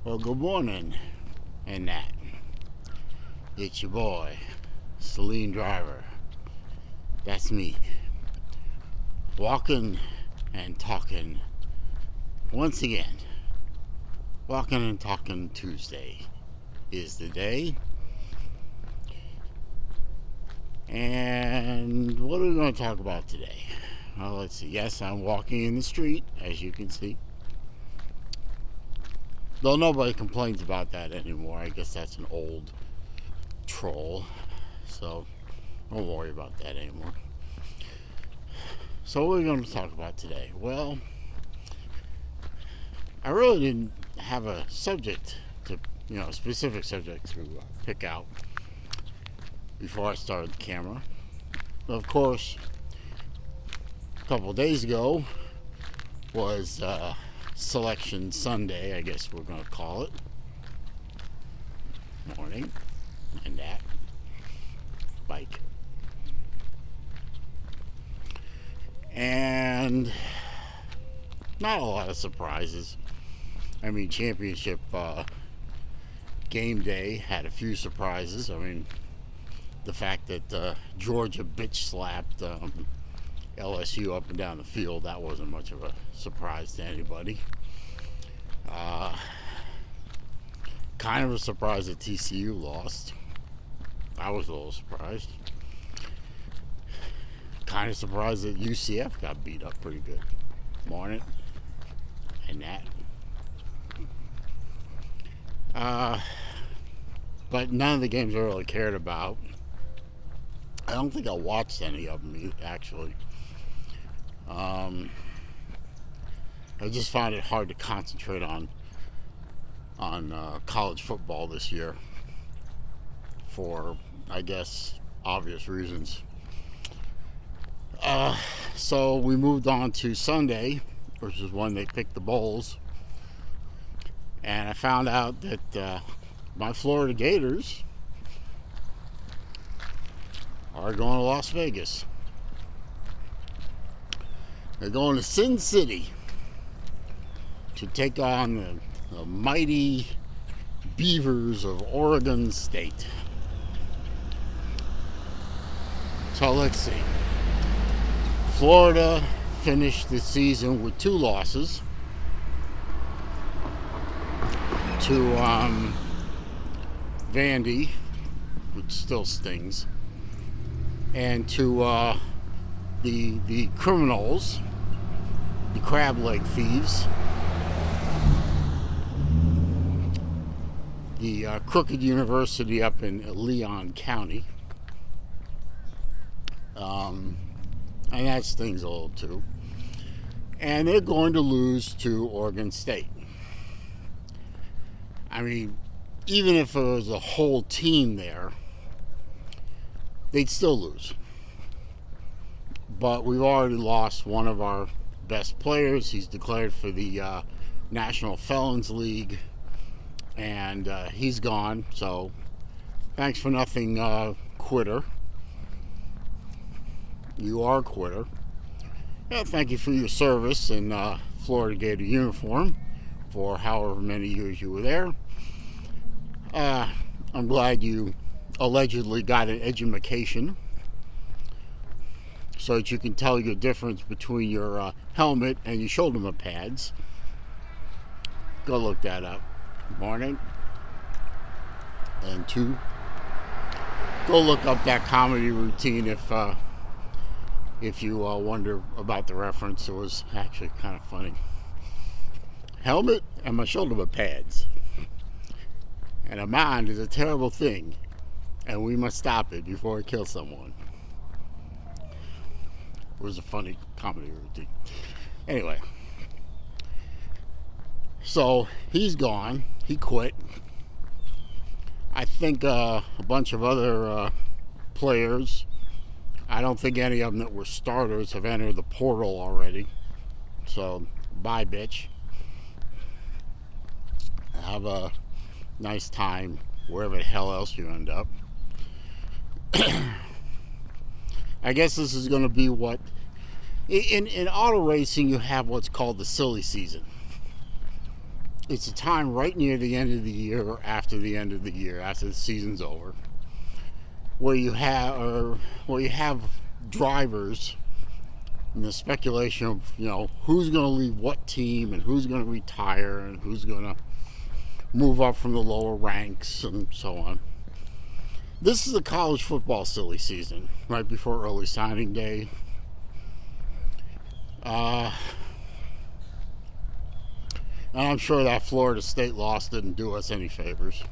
Well, good morning, and that. It's your boy, Celine Driver. That's me. Walking and talking once again. Walking and Talking Tuesday is the day. And what are we going to talk about today? Well, let's see. Yes, I'm walking in the street, as you can see. Though nobody complains about that anymore. I guess that's an old troll. So don't worry about that anymore. So what are we going to talk about today? Well, I really didn't have a subject a specific subject to pick out before I started the camera. But of course, a couple of days ago was Selection Sunday, I guess we're going to call it. Morning, and that bike. And not a lot of surprises. I mean, championship game day had a few surprises. I mean, the fact that Georgia bitch slapped LSU up and down the field, that wasn't much of a surprise to anybody. Kind of a surprise that TCU lost. I was a little surprised. Kind of surprised that UCF got beat up pretty good. Morning. And that. But none of the games I really cared about. I don't think I watched any of them, actually. I just found it hard to concentrate on college football this year for, I guess, obvious reasons. So we moved on to Sunday, which is when they picked the bowls. And I found out that my Florida Gators are going to Las Vegas. They're going to Sin City to take on the mighty Beavers of Oregon State. So let's see. Florida finished the season with 2 losses to Vandy, which still stings, and to the Criminals, the Crab Leg Thieves, the Crooked University up in Leon County. And that stings a little too. And they're going to lose to Oregon State. I mean, even if it was a whole team there, they'd still lose. But we've already lost one of our best players. He's declared for the National Felons League, and he's gone. So thanks for nothing, quitter. You are a quitter. Yeah, thank you for your service in Florida Gator uniform for however many years you were there. I'm glad you allegedly got an edumacation so that you can tell your difference between your helmet and your shoulder pads. Go look that up. Morning. And 2, go look up that comedy routine if you wonder about the reference. It was actually kind of funny. Helmet and my shoulder pads. And a mind is a terrible thing, and we must stop it before it kills someone. It was a funny comedy routine. Anyway, so he's gone. He quit. I think a bunch of other players, I don't think any of them that were starters have entered the portal already. So, bye, bitch. Have a nice time wherever the hell else you end up. I guess this is going to be what... In auto racing, you have what's called the silly season. it's a time right near the end of the year or after the end of the year, after the season's over, where you have drivers and the speculation of, who's going to leave what team and who's going to retire and who's going to move up from the lower ranks and so on. This is a college football silly season, right before early signing day. And I'm sure that Florida State loss didn't do us any favors,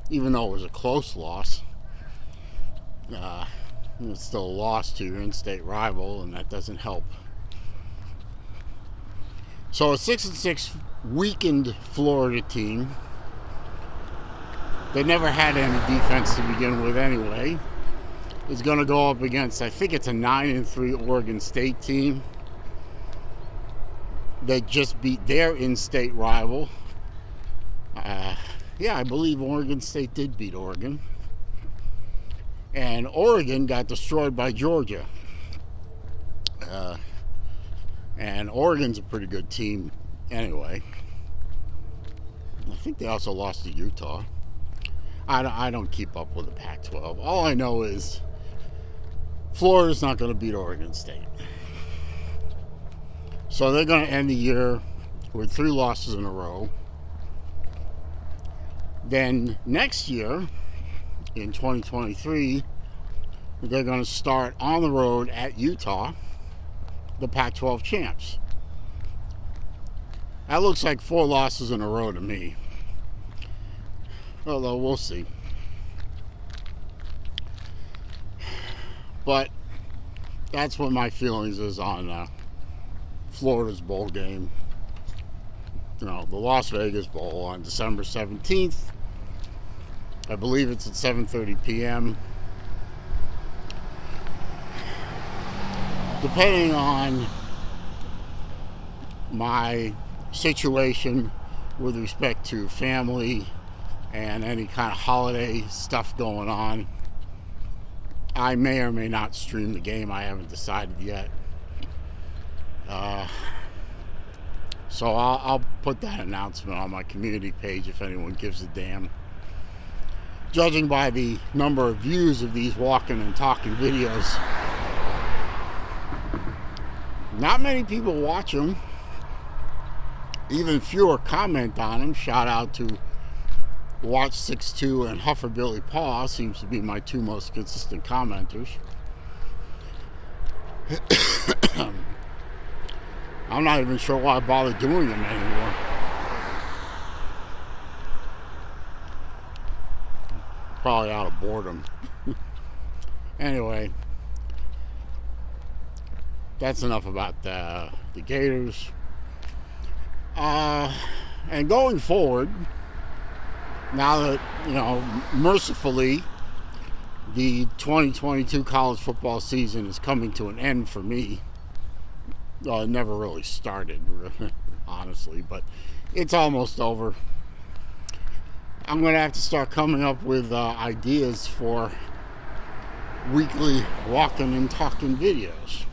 even though it was a close loss. It's still a loss to your in-state rival, and that doesn't help. So a 6-6 weakened Florida team that never had any defense to begin with anyway is going to go up against, I think it's a 9-3 Oregon State team that just beat their in-state rival. I believe Oregon State did beat Oregon. And Oregon got destroyed by Georgia. And Oregon's a pretty good team anyway. I think they also lost to Utah. I don't keep up with the Pac-12. All I know is Florida's not going to beat Oregon State. So they're going to end the year with 3 losses in a row. Then next year, in 2023, they're going to start on the road at Utah, the Pac-12 champs. That looks like 4 losses in a row to me. Although we'll see. But that's what my feelings is on Florida's bowl game. The Las Vegas Bowl on December 17th. I believe it's at 7:30 p.m. Depending on my situation with respect to family and any kind of holiday stuff going on, I may or may not stream the game. I haven't decided yet. So I'll put that announcement on my community page if anyone gives a damn. Judging by the number of views of these walking and talking videos, not many people watch them. Even fewer comment on them. Shout out to Watch62 and Hufferbilly Paw, seems to be my 2 most consistent commenters. I'm not even sure why I bother doing them anymore. Probably out of boredom. Anyway, that's enough about the Gators. And going forward, now that, mercifully, the 2022 college football season is coming to an end for me. It never really started, honestly, but it's almost over. I'm going to have to start coming up with ideas for weekly walking and talking videos.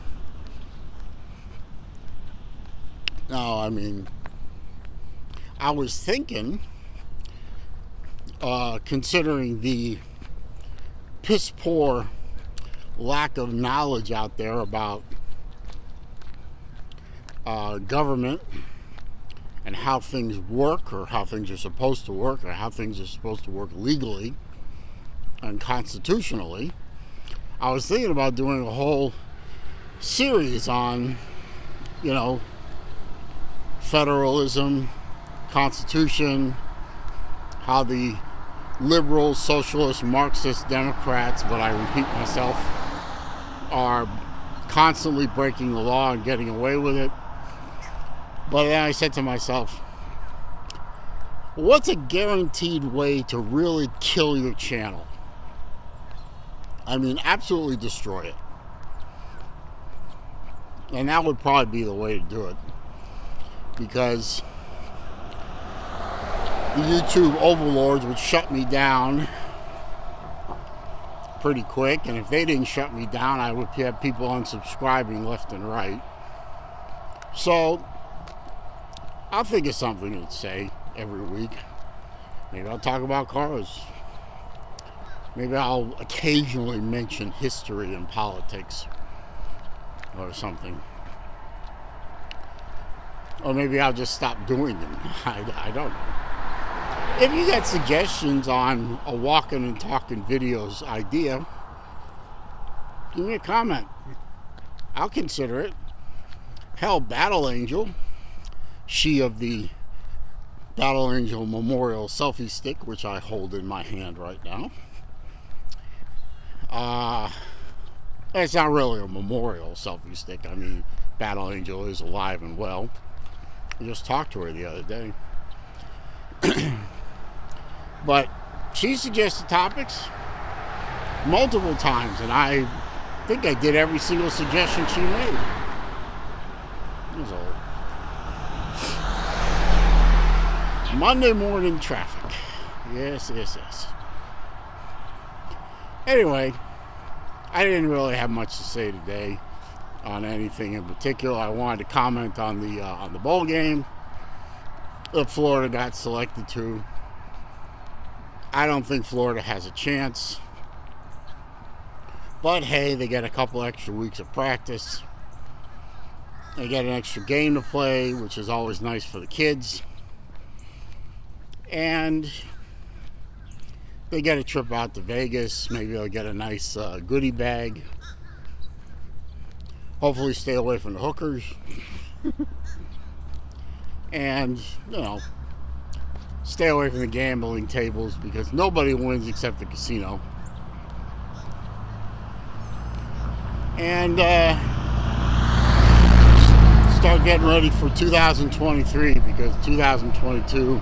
Now, I was thinking, considering the piss poor lack of knowledge out there about government and how things work, or how things are supposed to work, or how things are supposed to work legally and constitutionally, I was thinking about doing a whole series on, federalism, Constitution, how the liberal, socialist, Marxist Democrats, but I repeat myself, are constantly breaking the law and getting away with it. But then I said to myself, what's a guaranteed way to really kill your channel? Absolutely destroy it. And that would probably be the way to do it. Because the YouTube overlords would shut me down pretty quick. And if they didn't shut me down, I would have people unsubscribing left and right. So I'll think of something to say. every week. Maybe I'll talk about cars. Maybe I'll occasionally mention history and politics or something. Or maybe I'll just stop doing them. I don't know. If you got suggestions on a walking and talking videos idea, give me a comment. I'll consider it. Hell, Battle Angel, she of the Battle Angel Memorial Selfie Stick, which I hold in my hand right now. It's not really a memorial selfie stick. I mean, Battle Angel is alive and well. I just talked to her the other day. But she suggested topics multiple times, and I think I did every single suggestion she made. It was old. Monday morning traffic. Yes. Anyway, I didn't really have much to say today on anything in particular. I wanted to comment on the bowl game that Florida got selected to. I don't think Florida has a chance. But hey, they get a couple extra weeks of practice. They get an extra game to play, which is always nice for the kids. And they get a trip out to Vegas. Maybe they'll get a nice goodie bag. Hopefully stay away from the hookers. And, stay away from the gambling tables, because nobody wins except the casino. And start getting ready for 2023, because 2022...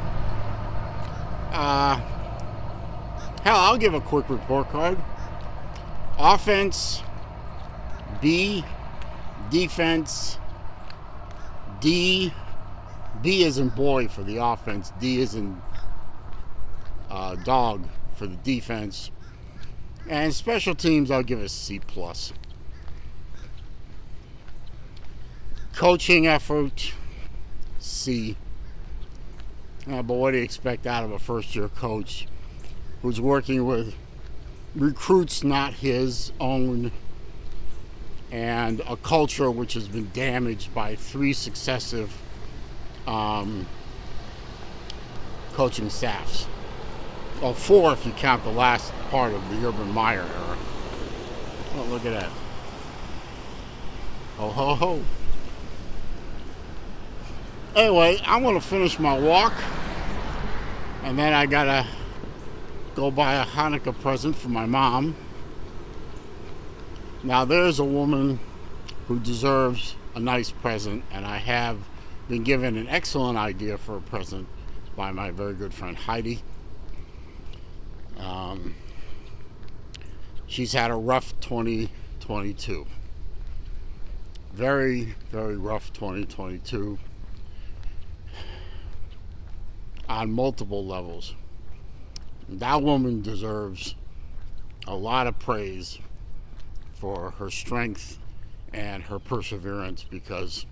hell, I'll give a quick report card. Offense, B. Defense, D. B is in boy for the offense. D is in dog for the defense. And special teams, I'll give a C+. Coaching effort, C. But what do you expect out of a first-year coach who's working with recruits not his own, and a culture which has been damaged by 3 successive coaching staffs? Well, 4 if you count the last part of the Urban Meyer era. Oh, look at that. Ho, ho, ho. Anyway, I'm going to finish my walk, and then I got to go buy a Hanukkah present for my mom. Now, there's a woman who deserves a nice present, and I have been given an excellent idea for a present by my very good friend Heidi. She's had a rough 2022. Very, very rough 2022 on multiple levels. That woman deserves a lot of praise for her strength and her perseverance, because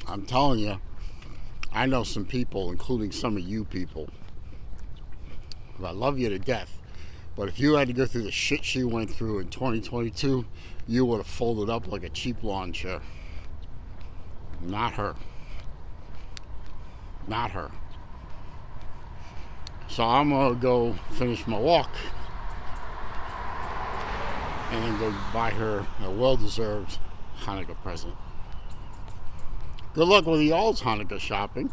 I'm telling you, I know some people, including some of you people, I love you to death, but if you had to go through the shit she went through in 2022, you would have folded up like a cheap lawn chair. Not her. Not her. So I'm going to go finish my walk and then go buy her a well-deserved Hanukkah present. Good luck with y'all's Hanukkah shopping.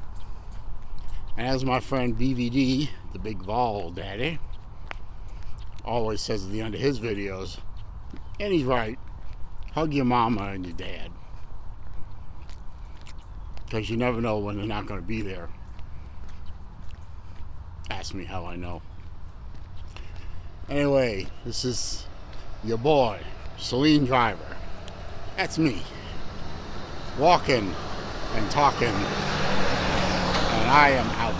And as my friend BVD, the big Vol daddy, always says at the end of his videos, and he's right, hug your mama and your dad. Because you never know when they're not going to be there. Ask me how I know. Anyway, this is your boy, Celine Driver. That's me. Walking and talking. And I am out.